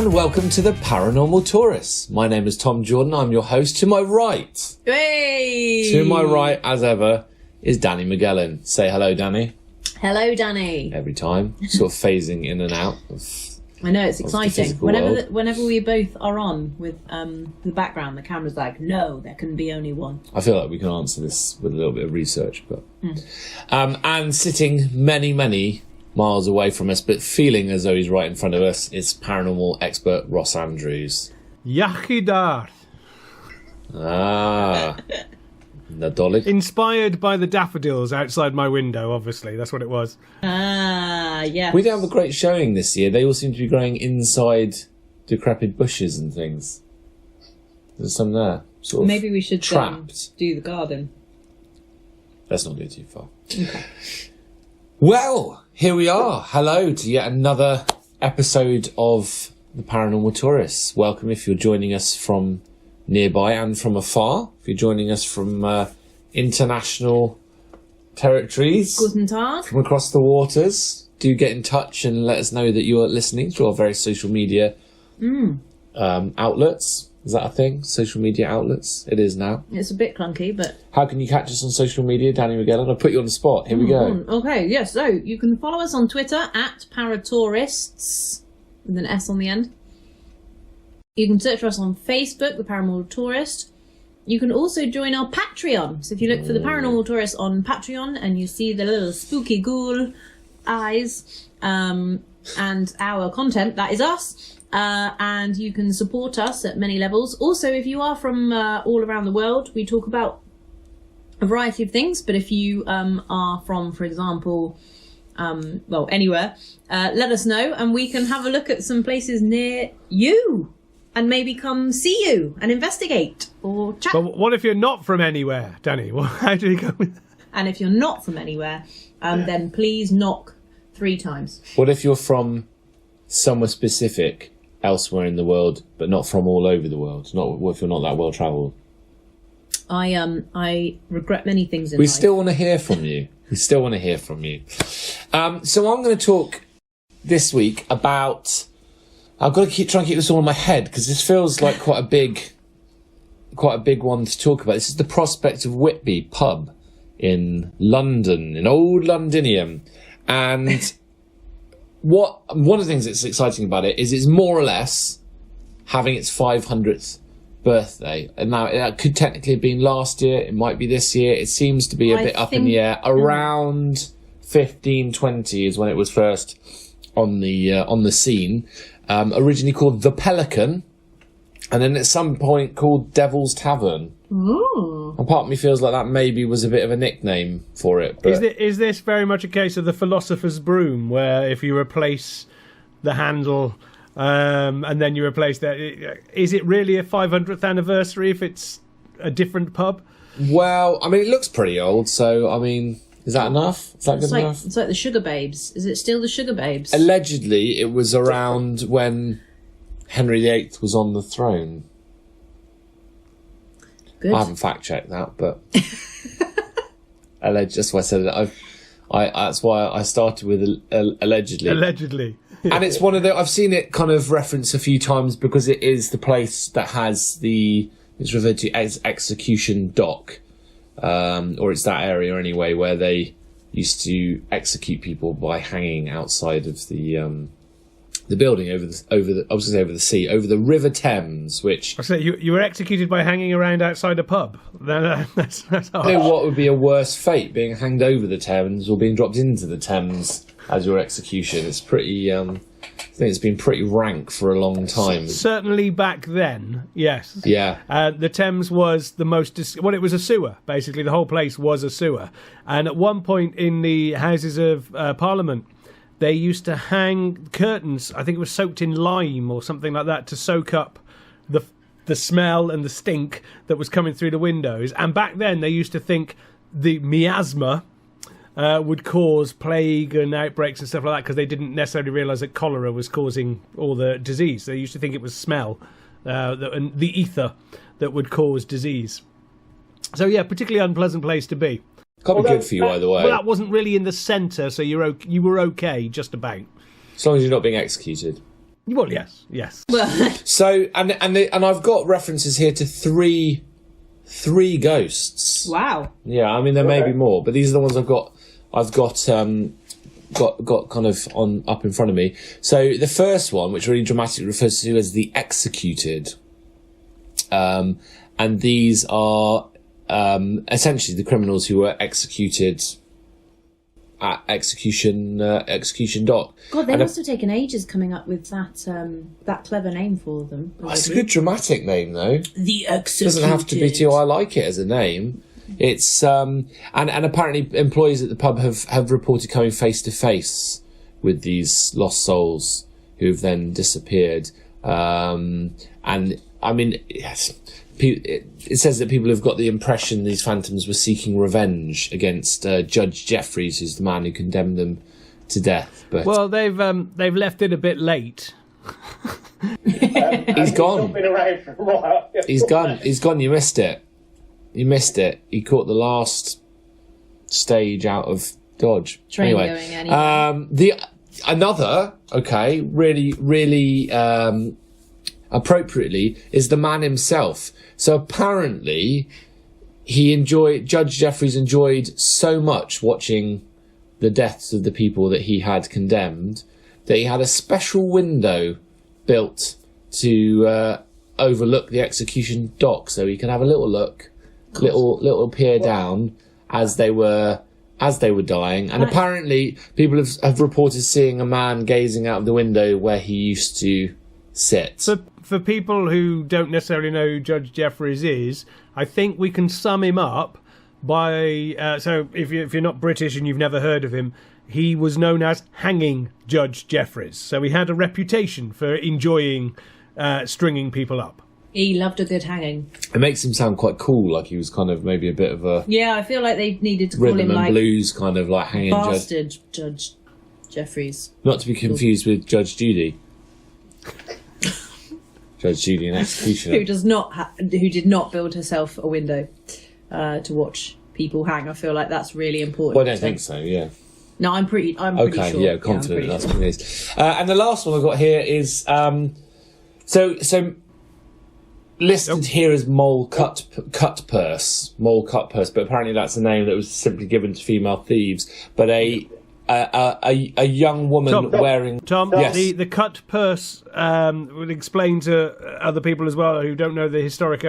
and welcome to the Paranormal Tourists. My name is Tom Jordan, I'm your host. To my right, Hey! To my right, as ever, is Danny Magellan. Say hello, Danny. Hello, Danny. Every time, sort of phasing in and out. I know, it's exciting. Whenever we both are on with the background, the camera's like, no, there can be only one. I feel like we can answer this with a little bit of research, but and sitting many, many miles away from us, but feeling as though he's right in front of us, is paranormal expert Ross Andrews. Yachidar. Nadolig. Inspired by the daffodils outside my window, obviously. That's what it was. Yeah. We don't have a great showing this year. They all seem to be growing inside decrepit bushes and things. There's some there. Sort of maybe we should trapped. do the garden. Let's not go too far. Okay. Well, here we are. Hello to yet another episode of the Paranormal Tourists. Welcome if you're joining us from nearby and from afar. If you're joining us from international territories, Guten Tag. from across the waters, do get in touch and let us know that you're listening through our various social media outlets. Is that a thing? Social media outlets? It is now. It's a bit clunky, but... How can you catch us on social media, Danny Magellan? I'll put you on the spot. Here we go. Okay, yes. So, you can follow us on Twitter, @Paratourists, with an S on the end. You can search for us on Facebook, The Paranormal Tourist. You can also join our Patreon. So if you look for The Paranormal Tourist on Patreon and you see the little spooky ghoul eyes and our content, that is us. And you can support us at many levels. Also, if you are from all around the world, we talk about a variety of things. But if you are from, for example, anywhere, let us know and we can have a look at some places near you and maybe come see you and investigate or chat. But what if you're not from anywhere, Danny? How do you go with that? And if you're not from anywhere, then please knock 3 times. What if you're from somewhere specific elsewhere in the world, but not from all over the world? What if you're not that well travelled? I regret many things in We life. still want to hear from you. So I'm going to talk this week about... I've got to try and keep this all in my head because this feels like quite a big one to talk about. This is the Prospect of Whitby pub in London, in old Londinium. And one of the things that's exciting about it is it's more or less having its 500th birthday. And now it could technically have been last year. It might be this year. It seems to be a bit up in the air. Around 1520 is when it was first on the scene. Originally called The Pelican, and then at some point called Devil's Tavern. Ooh. And part of me feels like that maybe was a bit of a nickname for it. But... Is this very much a case of the philosopher's broom, where if you replace the handle and then you replace that, is it really a 500th anniversary if it's a different pub? Well, I mean, it looks pretty old, so, I mean... Is that enough? Is that good enough? It's like the Sugar Babes. Is it still the Sugar Babes? Allegedly, it was around when Henry VIII was on the throne. Good. I haven't fact-checked that, but... That's why I said it. That's why I started with allegedly. Allegedly. And it's one of the... I've seen it kind of referenced a few times because it is the place that has it's referred to as Execution Dock. Or it's that area anyway where they used to execute people by hanging outside of the building over the sea, over the River Thames, which... I say you were executed by hanging around outside a pub. That's I don't know what would be a worse fate, being hanged over the Thames or being dropped into the Thames as your execution. It's pretty... I think it's been pretty rank for a long time. Certainly back then, yes. Yeah. The Thames was the most... it was a sewer, basically. The whole place was a sewer. And at one point in the Houses of Parliament, they used to hang curtains, I think it was soaked in lime or something like that, to soak up the smell and the stink that was coming through the windows. And back then, they used to think the miasma... would cause plague and outbreaks and stuff like that because they didn't necessarily realise that cholera was causing all the disease. They used to think it was smell and the ether that would cause disease. So, yeah, particularly unpleasant place to be. Can't be good for you either way. Well, that wasn't really in the centre, so you were okay, just about. As long as you're not being executed. Well, yes. Well, So, and I've got references here to three ghosts. wow. Yeah, I mean there may be more, but these are the ones I've got kind of on up in front of me. So the first one, which really dramatically refers to as the executed, and these are essentially the criminals who were executed at execution dock. God, they must have taken ages coming up with that clever name for them. It's a good dramatic name, though. The It Executed. doesn't have to be too. I like it as a name. It's and apparently employees at the pub have reported coming face to face with these lost souls who've then disappeared. And I mean, yes, it says that people have got the impression these phantoms were seeking revenge against Judge Jeffries, who's the man who condemned them to death. But Well, they've left it a bit late. he's gone. Been around for a while. He's gone. He's gone. You missed it. He caught the last stage out of Dodge. Train anyway, going anyway. Another really appropriately is the man himself. So apparently Judge Jeffries enjoyed so much watching the deaths of the people that he had condemned that he had a special window built to overlook the execution dock, so he could have a little look, little peer down as they were dying. And apparently people have reported seeing a man gazing out of the window where he used to sit. For people who don't necessarily know who Judge Jeffries is, I think we can sum him up by... so if you're not British and you've never heard of him, he was known as Hanging Judge Jeffries. So he had a reputation for enjoying stringing people up. He loved a good hanging. It makes him sound quite cool, like he was kind of maybe a bit of a Yeah, I feel like they needed to call rhythm him and like blues kind of like hanging judge. bastard Judge Jeffries. Not to be confused with Judge Judy. Judge Judy, an executioner. Who did not build herself a window to watch people hang. I feel like that's really important. Well, I don't think so, yeah. No, I'm pretty sure. Yeah, confident that's what it is. And the last one I've got here is so listed here as mole cut purse, but apparently that's a name that was simply given to female thieves. But a young woman wearing Tom, yes. the cut purse would explain to other people as well who don't know the historic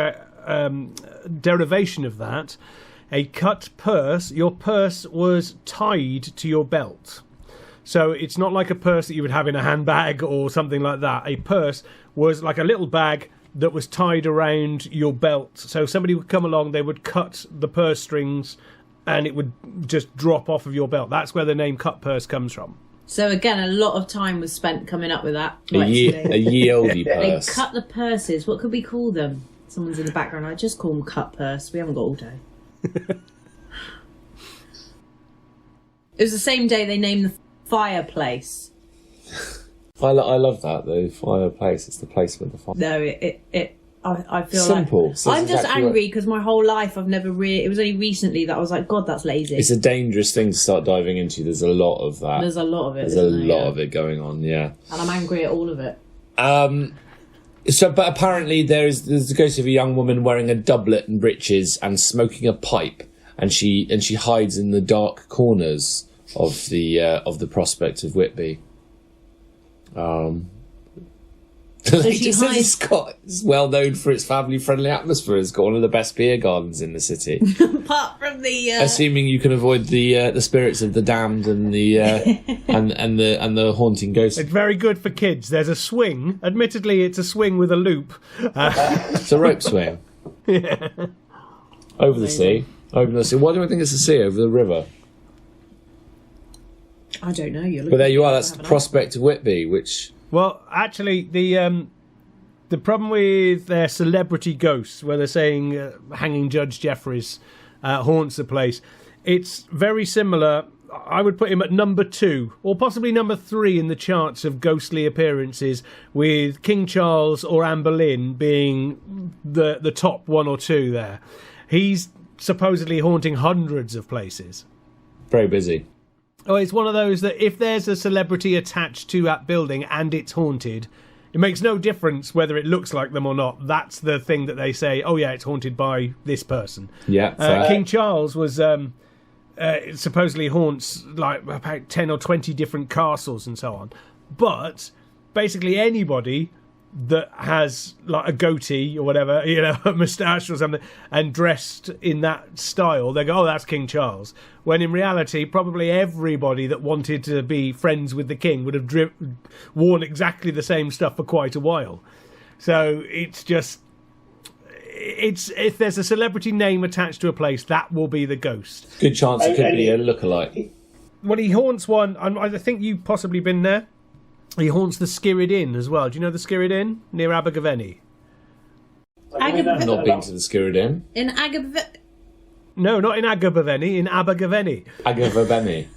derivation of that. A cut purse, your purse was tied to your belt. So it's not like a purse that you would have in a handbag or something like that. A purse was like a little bag that was tied around your belt. So somebody would come along, they would cut the purse strings and it would just drop off of your belt. That's where the name cut purse comes from. So again, a lot of time was spent coming up with that. a ye olde They purse. cut the purses. What could we call them? Someone's in the background. I just call them cut purse. We haven't got all day. It was the same day they named the fireplace. I love that though. Fireplace. It's the place with the fire. No, I feel Simple. like So I'm it's just exactly angry because my whole life I've never really. It was only recently that I was like, God, that's lazy. It's a dangerous thing to start diving into. There's a lot of that. There's a lot of it. There's a lot of it going on. Yeah. And I'm angry at all of it. But apparently there's the ghost of a young woman wearing a doublet and breeches and smoking a pipe, and she hides in the dark corners of the Prospect of Whitby. It's well known for its family-friendly atmosphere. It's got one of the best beer gardens in the city. Apart from the Assuming you can avoid the spirits of the damned and the and the haunting ghosts. It's very good for kids. There's a swing. Admittedly, it's a swing with a loop. It's a rope swing. Yeah. Over the sea. Over the sea. Why do I think it's a sea? Over the river. I don't know. You're But there you are. That's haven't the I? Prospect of Whitby, which Well, actually, the problem with their celebrity ghosts, where they're saying Hanging Judge Jeffries haunts the place, it's very similar. I would put him at number 2, or possibly number 3 in the charts of ghostly appearances, with King Charles or Anne Boleyn being the top 1 or 2 there. He's supposedly haunting hundreds of places. very busy. Oh, it's one of those that if there's a celebrity attached to that building and it's haunted, it makes no difference whether it looks like them or not. That's the thing that they say, oh yeah, it's haunted by this person. Yeah. King Charles was supposedly haunts like about 10 or 20 different castles and so on. But basically anybody that has like a goatee or whatever, a moustache or something, and dressed in that style, they go, oh, that's King Charles. When in reality, probably everybody that wanted to be friends with the king would have worn exactly the same stuff for quite a while. So it's just, if there's a celebrity name attached to a place, that will be the ghost. Good chance it could be a lookalike. Well, he haunts one, I think you've possibly been there. He haunts the Skirrid Inn as well. Do you know the Skirrid Inn near Abergavenny? I've not been to the Skirrid Inn. In Abergavenny? No, not in Abergavenny, in Abergavenny. Abergavenny.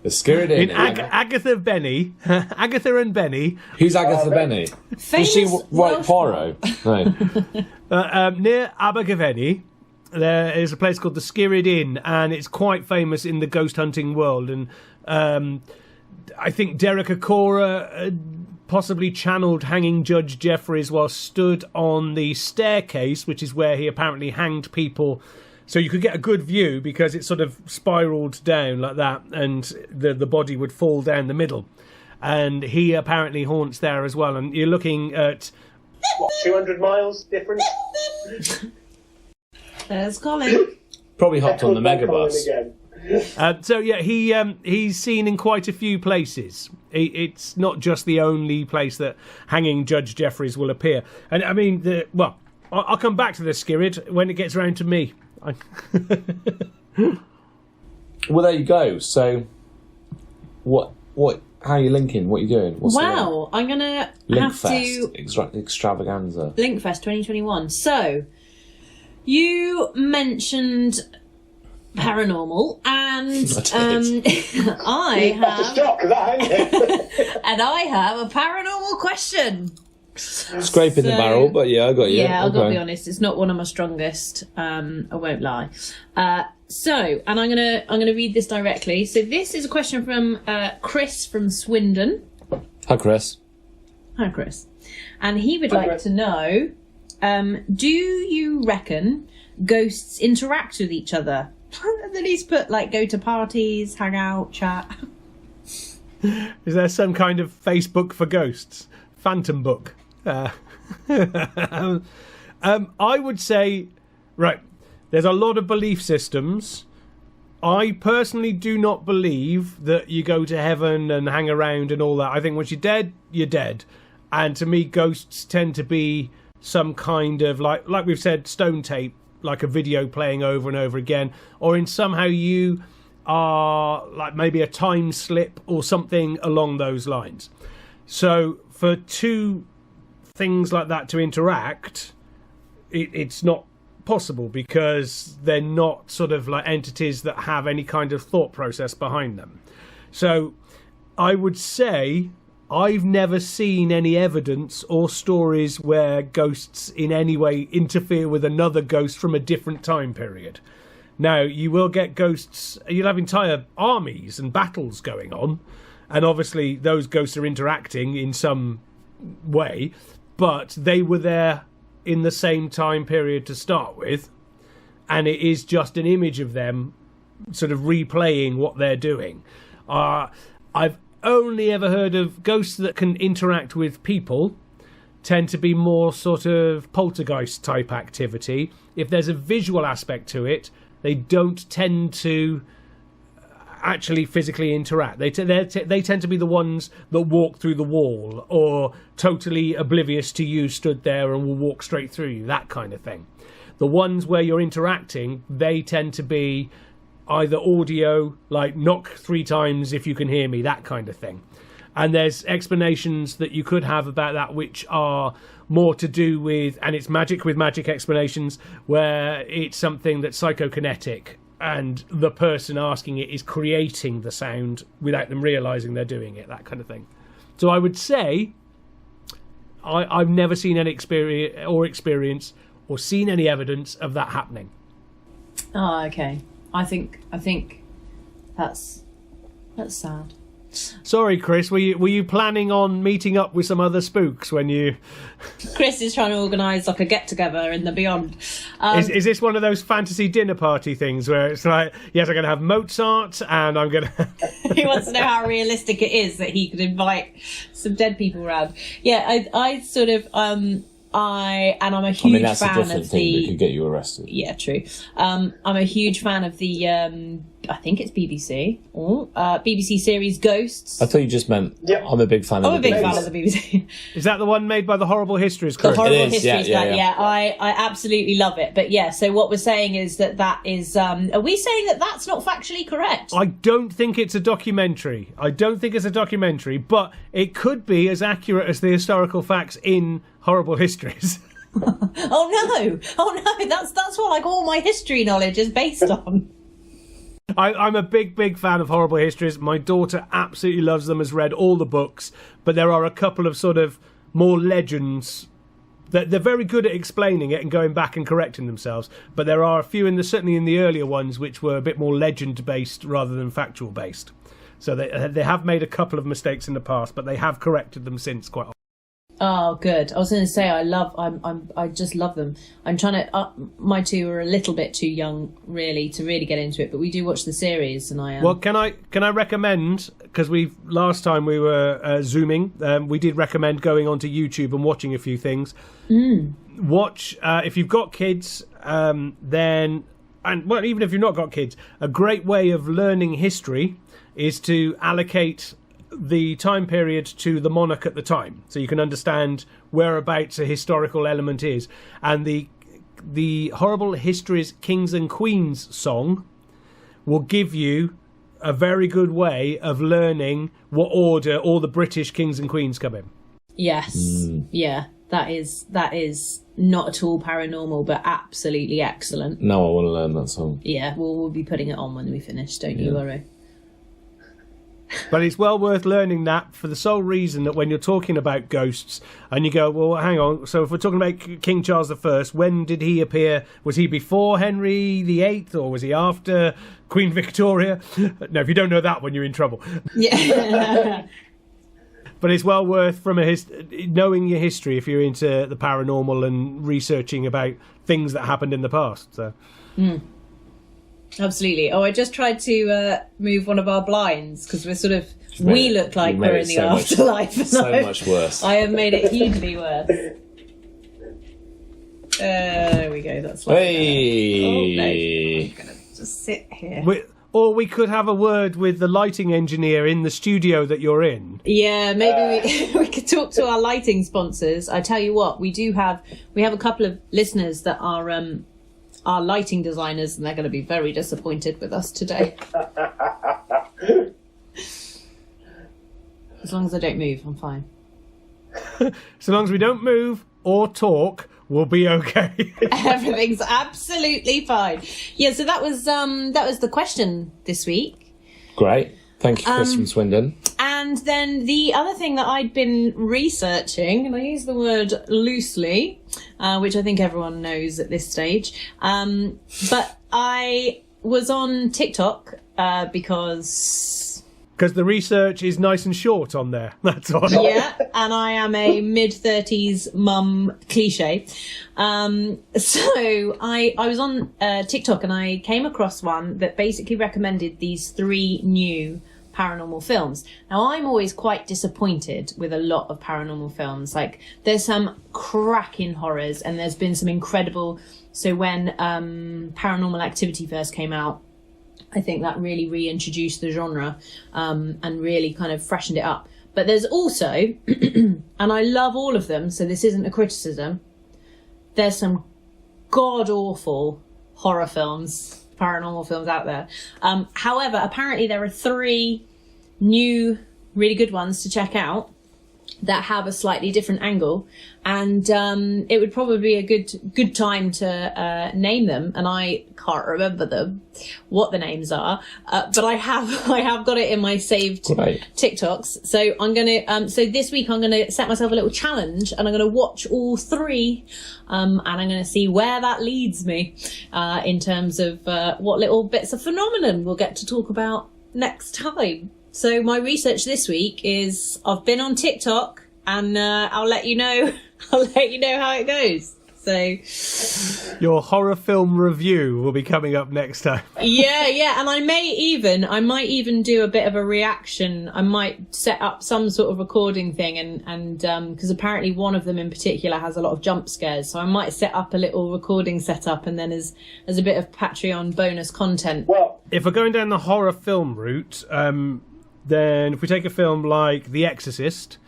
The Skirrid Inn. In Agatha Benny. Agatha and Benny. Who's Agatha Benny? Does she write Poirot? No. Near Abergavenny, there is a place called the Skirrid Inn, and it's quite famous in the ghost hunting world. And I think Derek Acora possibly channeled hanging Judge Jeffries while stood on the staircase, which is where he apparently hanged people. So you could get a good view because it sort of spiraled down like that, and the body would fall down the middle. And he apparently haunts there as well. And you're looking at 200 miles difference. There's Colin. Probably hopped on the megabus. So yeah, he's seen in quite a few places. It's not just the only place that hanging Judge Jeffries will appear. And I mean, I'll come back to the Skirrid when it gets around to me. Well, there you go. So, what? How are you linking? What are you doing? Wow, I'm gonna have to extravaganza. Linkfest 2021. So, you mentioned paranormal, and I have a paranormal question. Scraping the barrel, but yeah, I got you. Yeah, I've got to be honest, it's not one of my strongest. I won't lie. And I'm gonna read this directly. So this is a question from Chris from Swindon. Hi, Chris. Hi, Chris. And he would like to know: do you reckon ghosts interact with each other? And then he's put go to parties, hang out, chat. Is there some kind of Facebook for ghosts? Phantom book? I would say, right, there's a lot of belief systems. I personally do not believe that you go to heaven and hang around and all that. I think once you're dead, you're dead. And to me, ghosts tend to be some kind of, like we've said, stone tape, like a video playing over and over again, or in somehow you are like maybe a time slip or something along those lines. So for two things like that to interact, it's not possible because they're not sort of like entities that have any kind of thought process behind them. So I would say I've never seen any evidence or stories where ghosts in any way interfere with another ghost from a different time period. Now, you will get ghosts, you'll have entire armies and battles going on, and obviously those ghosts are interacting in some way, but they were there in the same time period to start with, and it is just an image of them sort of replaying what they're doing. I've only ever heard of ghosts that can interact with people tend to be more sort of poltergeist type activity. If there's a visual aspect to it, they don't tend to actually physically interact. They tend to be the ones that walk through the wall or totally oblivious to you stood there and will walk straight through you, that kind of thing. The ones where you're interacting, they tend to be either audio, like knock 3 times if you can hear me, that kind of thing. And there's explanations that you could have about that which are more to do with, and it's magic with magic explanations, where it's something that's psychokinetic and the person asking it is creating the sound without them realising they're doing it, that kind of thing. So I would say I've never seen any experience or seen any evidence of that happening. Oh, okay. I think that's That's sad. Sorry, Chris. Were you planning on meeting up with some other spooks when you? Chris is trying to organise like a get together in the beyond. Is this one of those fantasy dinner party things where it's like, yes, I'm going to have Mozart and I'm going to. He wants to know how realistic it is that he could invite some dead people around. Yeah, I sort of I'm a huge that's a fan different of thing that the. could get you arrested. Yeah, true. I'm a huge fan of the. I think it's BBC or BBC series Ghosts. I thought you just meant. Yep. I'm a big fan. I'm of a the big fan Beatles. of the BBC. Is that the one made by the Horrible Histories The crew? Horrible It is, Histories, yeah. I absolutely love it. But yeah, so what we're saying is that is. Are we saying that that's not factually correct? I don't think it's a documentary. But it could be as accurate as the historical facts in Horrible Histories. Oh no! That's what like all my history knowledge is based on. I'm a big fan of Horrible Histories. My daughter absolutely loves them, has read all the books, but there are a couple of sort of more legends that they're very good at explaining it and going back and correcting themselves. But there are a few certainly in the earlier ones which were a bit more legend based rather than factual based. So they have made a couple of mistakes in the past, but they have corrected them since quite often. Oh, good. I was going to say I just love them. I'm trying to. My two are a little bit too young, really, to really get into it. But we do watch the series, and I. Well, can I recommend, because last time we were zooming, we did recommend going onto YouTube and watching a few things. Watch if you've got kids, then even if you've not got kids, a great way of learning history is to allocate the time period to the monarch at the time, so you can understand whereabouts a historical element is. And the Horrible Histories Kings and Queens song will give you a very good way of learning what order all the British kings and queens come in. Yes, yeah, that is not at all paranormal, but absolutely excellent. No, I want to learn that song. Yeah, we'll be putting it on when we finish. Don't you worry. But it's well worth learning that for the sole reason that when you're talking about ghosts and you go, well, hang on, so if we're talking about King Charles I, when did he appear? Was he before Henry VIII or was he after Queen Victoria? No, if you don't know that one, you're in trouble. Yeah. But it's well worth knowing your history if you're into the paranormal and researching about things that happened in the past. So. Absolutely. Oh, I just tried to move one of our blinds because we look like we're in the afterlife. So much worse. I have made it hugely worse. There we go. That's like Hey! Oh, no. I'm going to just sit here. Or we could have a word with the lighting engineer in the studio that you're in. Yeah, maybe we could talk to our lighting sponsors. I tell you what, we have a couple of listeners that are lighting designers, and they're going to be very disappointed with us today. As long as I don't move, I'm fine. So long as we don't move or talk, we'll be okay. Everything's absolutely fine. Yeah, so that was the question this week. Great. Thank you, Chris from Swindon. And then the other thing that I'd been researching, and I use the word loosely, which I think everyone knows at this stage, but I was on TikTok because the research is nice and short on there. That's all. Yeah, and I am a mid-30s mum cliche. So I was on TikTok and I came across one that basically recommended these 3 new paranormal films. Now, I'm always quite disappointed with a lot of paranormal films. Like, there's some cracking horrors and there's been some incredible... So when Paranormal Activity first came out, I think that really reintroduced the genre and really kind of freshened it up. But there's also, and I love all of them, so this isn't a criticism, there's some god-awful horror films, paranormal films out there. However, apparently there are 3 new, really good ones to check out that have a slightly different angle, and it would probably be a good time to name them, and I can't remember what the names are, but I have got it in my saved TikToks. So I'm gonna so this week I'm gonna set myself a little challenge, and I'm gonna watch all 3, and I'm gonna see where that leads me in terms of what little bits of phenomenon we'll get to talk about next time. So my research this week is I've been on TikTok, and I'll let you know. I'll let you know how it goes. So your horror film review will be coming up next time. Yeah, and I might even do a bit of a reaction. I might set up some sort of recording thing, and because apparently one of them in particular has a lot of jump scares, so I might set up a little recording setup, and then as a bit of Patreon bonus content. Well, if we're going down the horror film route, then if we take a film like The Exorcist,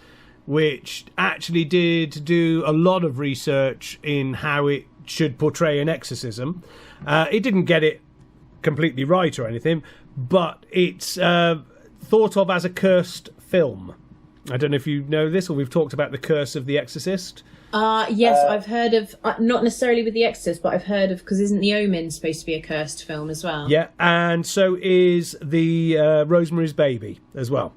which actually did do a lot of research in how it should portray an exorcism. It didn't get it completely right or anything, but it's thought of as a cursed film. I don't know if you know this, or we've talked about the curse of The Exorcist. Yes, I've heard of, not necessarily with The Exorcist, but I've heard of, because isn't The Omen supposed to be a cursed film as well? Yeah, and so is the Rosemary's Baby as well.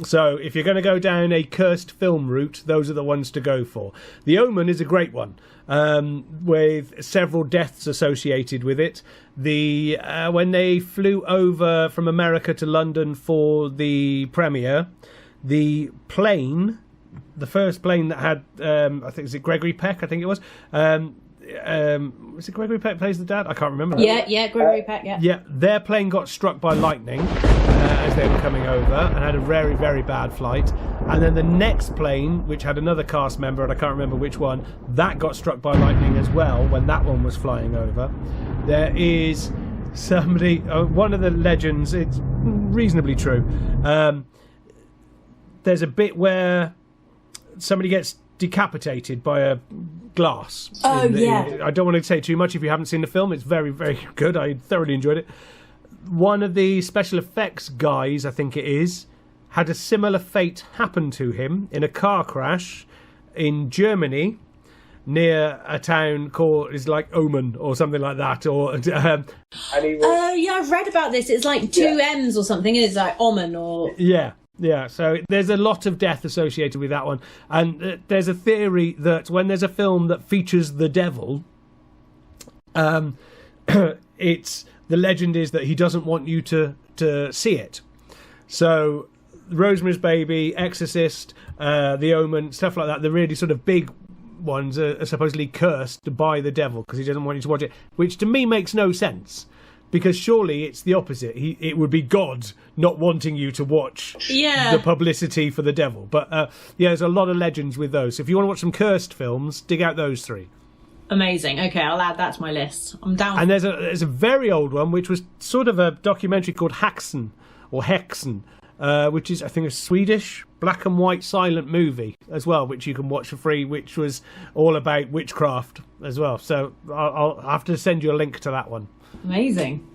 So if you're going to go down a cursed film route, those are the ones to go for. The Omen is a great one, with several deaths associated with it. When they flew over from America to London for the premiere, the first plane that had, I think, is it Gregory Peck? I think it was. Was it Gregory Peck plays the dad? I can't remember. Yeah, Gregory Peck, yeah. Yeah, their plane got struck by lightning as they were coming over and had a very, very bad flight. And then the next plane, which had another cast member, and I can't remember which one, that got struck by lightning as well when that one was flying over. There is somebody, one of the legends, it's reasonably true. There's a bit where somebody gets decapitated by a glass. Yeah. I don't want to say too much if you haven't seen the film. It's very, very good. I thoroughly enjoyed it. One of the special effects guys, I think it is, had a similar fate happen to him in a car crash in Germany near a town called, is like Omen or something like that. Or and he was, Yeah, I've read about this. It's like two M's or something. It's like Omen or... Yeah, so there's a lot of death associated with that one. And there's a theory that when there's a film that features the devil, it's the legend is that he doesn't want you to see it. So Rosemary's Baby, Exorcist, The Omen, stuff like that, the really sort of big ones are supposedly cursed by the devil because he doesn't want you to watch it, which to me makes no sense. Because surely it's the opposite. It would be God not wanting you to watch the publicity for the devil. But there's a lot of legends with those. So if you want to watch some cursed films, dig out those three. Amazing. Okay, I'll add that to my list. I'm down. And there's a very old one, which was sort of a documentary called Hexen, which is, I think, a Swedish black and white silent movie as well, which you can watch for free, which was all about witchcraft as well. So I'll have to send you a link to that one. Amazing.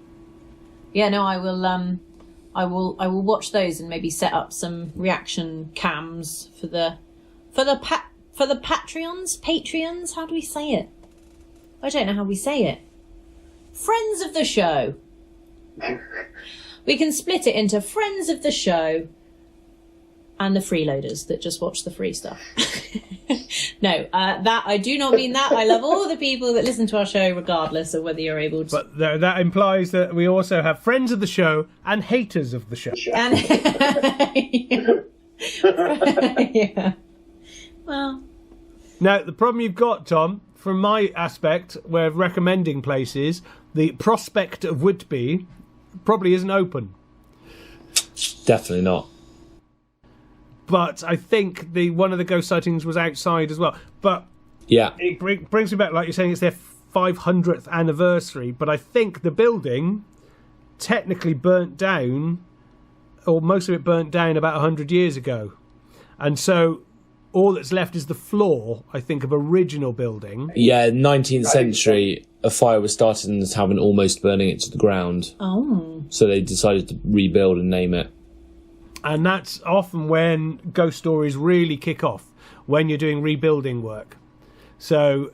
Yeah, no, I will watch those and maybe set up some reaction cams for the Patreons. How do we say it? I don't know how we say it. Friends of the show. We can split it into friends of the show and the freeloaders that just watch the free stuff. No, that I do not mean that. I love all the people that listen to our show, regardless of whether you're able to. But that implies that we also have friends of the show and haters of the show. And yeah. Well. Now, the problem you've got, Tom, from my aspect, where recommending places, the Prospect of Whitby probably isn't open. Definitely not. But I think one of the ghost sightings was outside as well. But yeah, it brings me back, like you're saying, it's their 500th anniversary. But I think the building technically burnt down, or most of it burnt down about 100 years ago. And so all that's left is the floor, I think, of original building. Yeah, 19th century, a fire was started in the tavern, almost burning it to the ground. Oh. So they decided to rebuild and name it. And that's often when ghost stories really kick off, when you're doing rebuilding work. So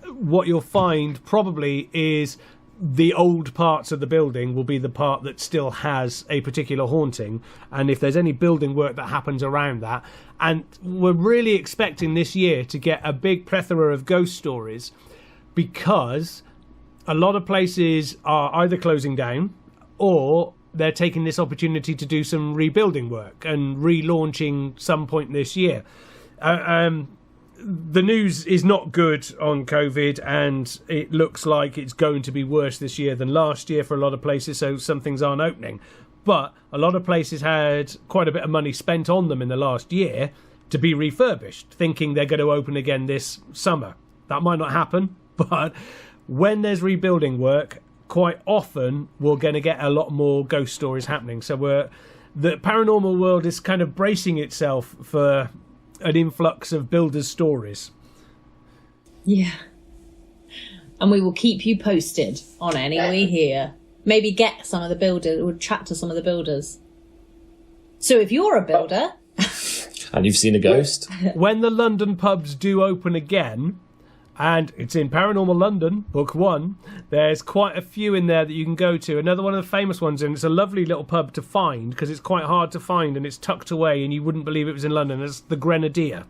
what you'll find probably is the old parts of the building will be the part that still has a particular haunting. And if there's any building work that happens around that. And we're really expecting this year to get a big plethora of ghost stories because a lot of places are either closing down or they're taking this opportunity to do some rebuilding work and relaunching some point this year. The news is not good on COVID, and it looks like it's going to be worse this year than last year for a lot of places, so some things aren't opening. But a lot of places had quite a bit of money spent on them in the last year to be refurbished, thinking they're going to open again this summer. That might not happen, but when there's rebuilding work, quite often we're going to get a lot more ghost stories happening. So the paranormal world is kind of bracing itself for an influx of builders' stories. Yeah. And we will keep you posted on any we hear. Maybe get some of the builders, or chat to some of the builders. So if you're a builder... and you've seen a ghost? When the London pubs do open again, and it's in Paranormal London, Book 1, there's quite a few in there that you can go to. Another one of the famous ones, and it's a lovely little pub to find, because it's quite hard to find, and it's tucked away, and you wouldn't believe it was in London. It's the Grenadier.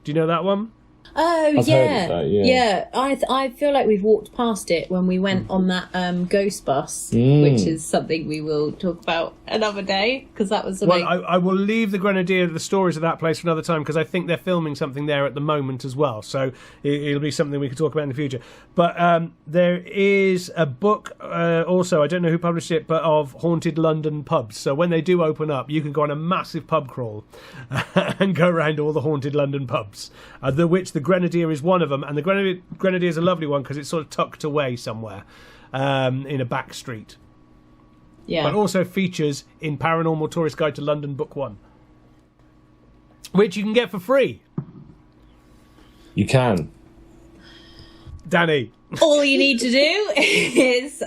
Do you know that one? Oh, I've heard of that, yeah. I feel like we've walked past it when we went on that ghost bus, which is something we will talk about another day, because that was something... Well, I will leave the Grenadier, the stories of that place for another time, because I think they're filming something there at the moment as well, so it'll be something we can talk about in the future. But there is a book also, I don't know who published it, but of haunted London pubs. So when they do open up, you can go on a massive pub crawl and go around all the haunted London pubs, which the Grenadier is one of them, and the Grenadier is a lovely one because it's sort of tucked away somewhere in a back street. Yeah. But also features in Paranormal Tourist Guide to London Book 1, which you can get for free. You can. Danny. All you need to do is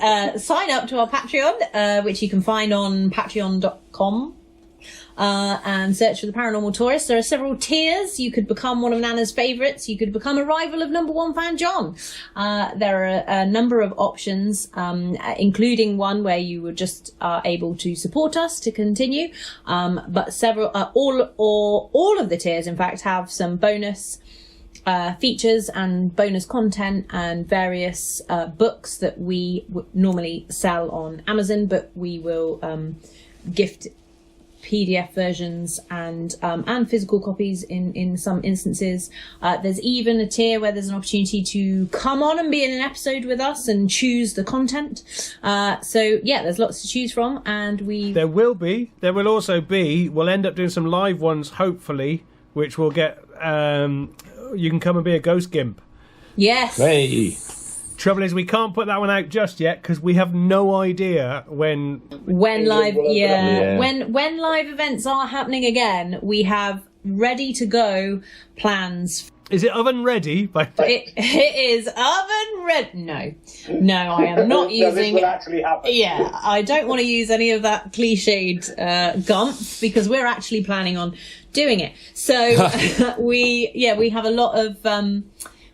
sign up to our Patreon, which you can find on patreon.com. And search for the Paranormal Tourist. There are several tiers. You could become one of Nana's favourites. You could become a rival of number one fan John. There are a number of options, including one where you were just able to support us to continue. But several, all of the tiers, in fact, have some bonus features and bonus content and various books that we normally sell on Amazon, but we will gift PDF versions and physical copies in some instances. There's even a tier where there's an opportunity to come on and be in an episode with us and choose the content. So yeah, there's lots to choose from, and there will also be, we'll end up doing some live ones hopefully, which will get you can come and be a ghost gimp. Yes. Hey. Trouble is, we can't put that one out just yet because we have no idea when live when live events are happening again. We have ready to go plans. Is it oven ready? It is oven ready. No, I am not using. This will actually happen. Yeah, I don't want to use any of that cliched gumph because we're actually planning on doing it. So we have a lot of.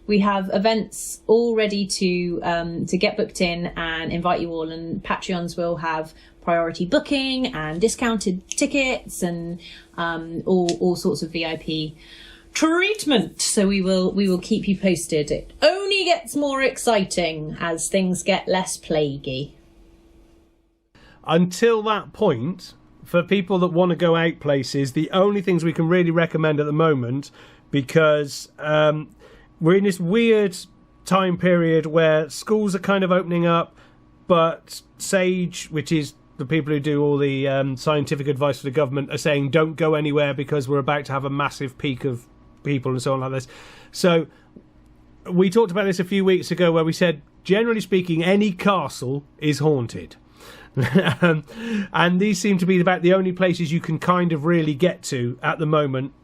We have events all ready to get booked in and invite you all, and Patreons will have priority booking and discounted tickets and all sorts of VIP treatment. So we will keep you posted. It only gets more exciting as things get less plaguey. Until that point, for people that want to go out places, the only things we can really recommend at the moment, because we're in this weird time period where schools are kind of opening up, but SAGE, which is the people who do all the scientific advice for the government, are saying don't go anywhere because we're about to have a massive peak of people and so on like this. So we talked about this a few weeks ago where we said, generally speaking, any castle is haunted. And these seem to be about the only places you can kind of really get to at the moment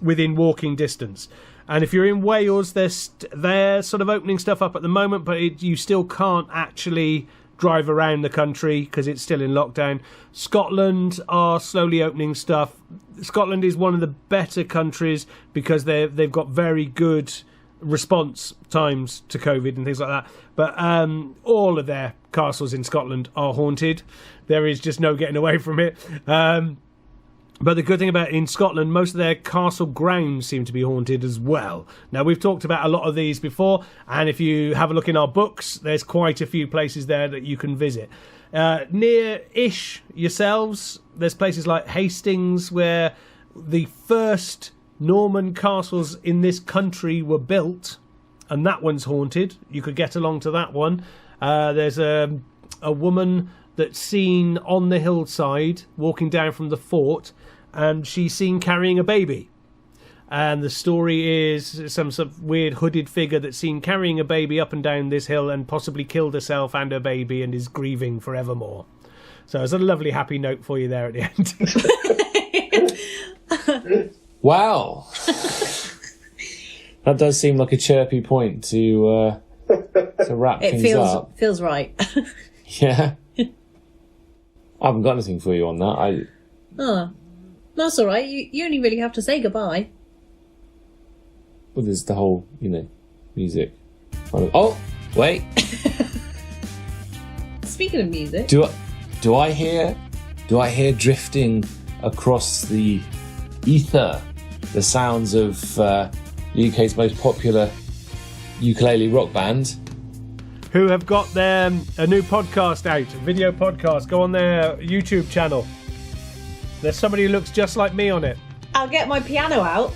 within walking distance. And if you're in Wales, they're sort of opening stuff up at the moment, but you still can't actually drive around the country because it's still in lockdown. Scotland are slowly opening stuff. Scotland is one of the better countries because they've got very good response times to COVID and things like that. But all of their castles in Scotland are haunted. There is just no getting away from it. But the good thing about in Scotland, most of their castle grounds seem to be haunted as well. Now, we've talked about a lot of these before, and if you have a look in our books, there's quite a few places there that you can visit. Near-ish yourselves, there's places like Hastings where the first Norman castles in this country were built, and that one's haunted. You could get along to that one. There's a woman that's seen on the hillside walking down from the fort, and she's seen carrying a baby. And the story is some sort of weird hooded figure that's seen carrying a baby up and down this hill and possibly killed herself and her baby and is grieving forevermore. So it's a lovely happy note for you there at the end. Wow. That does seem like a chirpy point to wrap things up. It feels right. Yeah. I haven't got anything for you on that. Oh, that's all right. You only really have to say goodbye. Well, there's the whole, music. Oh, wait. Speaking of music, Do I hear drifting across the ether the sounds of the UK's most popular ukulele rock band? Who have got a new podcast out, a video podcast. Go on their YouTube channel. There's somebody who looks just like me on it. I'll get my piano out.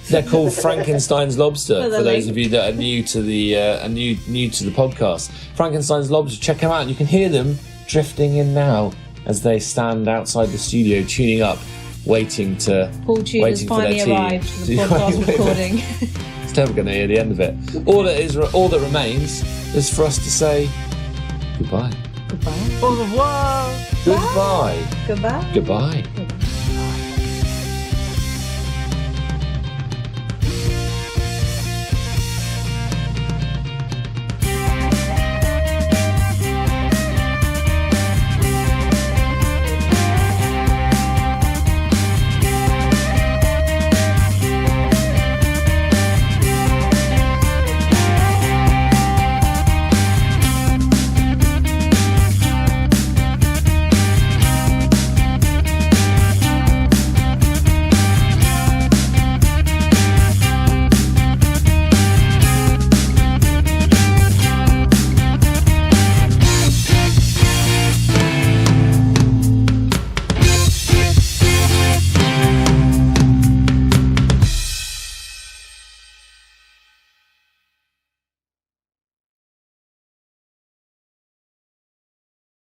They're called Frankenstein's Lobster. For the For those link. of you that are new to the new to the podcast, Frankenstein's Lobster. Check them out. And you can hear them drifting in now as they stand outside the studio, tuning up, waiting Paul Tudor's for their finally tea. arrived for the podcast recording. It's never going to hear the end of it. All that remains is for us to say goodbye. Goodbye. Au revoir. Goodbye. Goodbye. Goodbye.